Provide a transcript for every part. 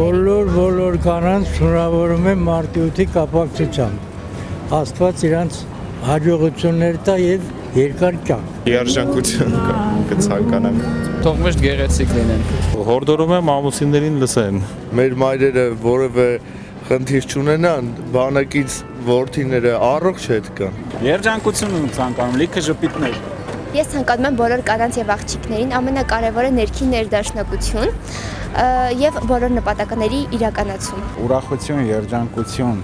Բոլոր կանանց շնորհավորում եմ մարտի 8-ի կապակցությամբ։ Աստված իրանց հաջողություններ տա եւ երկար կյանք։ Երջանկություն կցանկանամ։ Թող միշտ գեղեցիկ լինեն։ Հորդորում եմ ամուսիններին լսեն։ Մեր մայրերը որևէ խնդիր չունենան, բանակից որդիները առողջ հետ կան։ Երջանկություն եմ ցանկանում, լիքը ժպիտներ։ Ես ցանկանում եմ բոլոր կանանց եւ աղջիկներին ամենակարևորը ներքին ներդաշնակություն եւ բոլոր նպատակների իրականացում։ Ուրախություն, երջանկություն,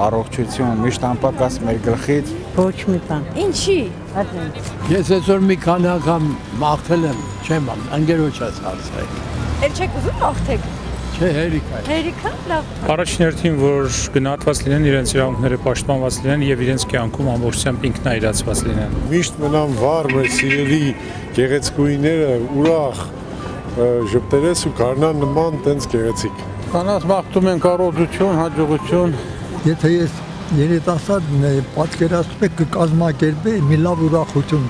առողջություն, միշտ անպակաս մեր գլխից։ Ոչ մի բան։ Ինչի։ Ես այսօր մի քանի անգամ մաղթել եմ, չեմ ընկերոջս հարցրել։ Էլ չեք ուզում մաղթեք։ Չէ, հերիք է։ Հերիքա, լավ։ Առաջին հերթին, որ գնահատված լինեն, իրենց իրավունքները պաշտպանված լինեն եւ իրենց կյանքում ամբողջությամբ ինքնայրացված լինեն։ Միշտ մնան վառ մեր սիրելի գեղեցկուհիները, ուրախ, ժպտերես ու գարնան նման տենց գեղեցիկ։ Կանանց մաղթում ենք առողջություն, հաջողություն։ Եթե ես երիտասարդն եմ, պատկերացնում եք կկազմակերպեի մի լավ ուրախություն,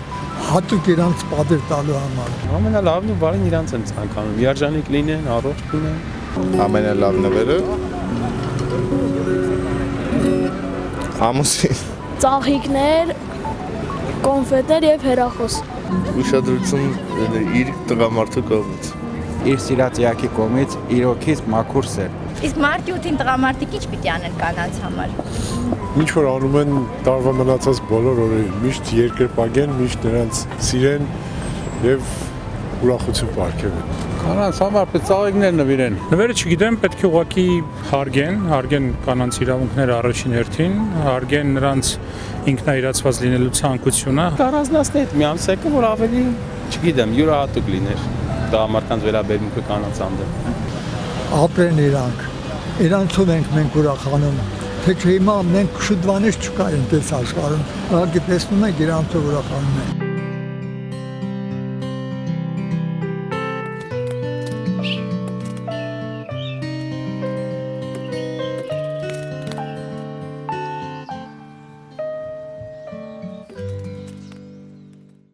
հատուկ իրանց պատեր տալու համար։ Ամենալավն ու բարին իրանց եմ ցանկանում։ Երջանիկ լինեն, առողջ լինեն։ Ամենալավ նվերը ամուսին Ծաղիկներ, կոնֆետներ եւ հեռախոս։ Ուշադրություն իր տղամարդու կողմից։ Իր սիրած յակի կողմից իր օքից մաքուր սեր։ Իսկ մարտի 8-ին տղամարդիկ ինչ պիտի անեն կանանց համար։ Ինչ որ անում են տարվա մնացած բոլոր օրերին, միշտ երկրպագեն, միշտ նրանց սիրեն եւ ուրախություն պարգևեն։ Կանանց համար պետք ծաղիկներ նվիրեն։ Նվերը չգիտեմ, պետք է ուղղակի հարգեն կանանց իրավունքները առաջին հերթին, հարգեն նրանց ինքնայրացված լինելու ցանկությունը։ Առանձնացնի այդ մի ամսեկը, որ ավելի, չգիտեմ, յուրահատուկ լիներ։ Դա մարդկանց վերաբերմունքը կանանց հանդեպ։ Ապրեն իրանցով ենք մենք ուրախանում, թե չէ հիմա մենք շուտվանից չկա այնպես աշխարհում, ուղղակի տեսնում ենք իրանցով ուրախանում ենք։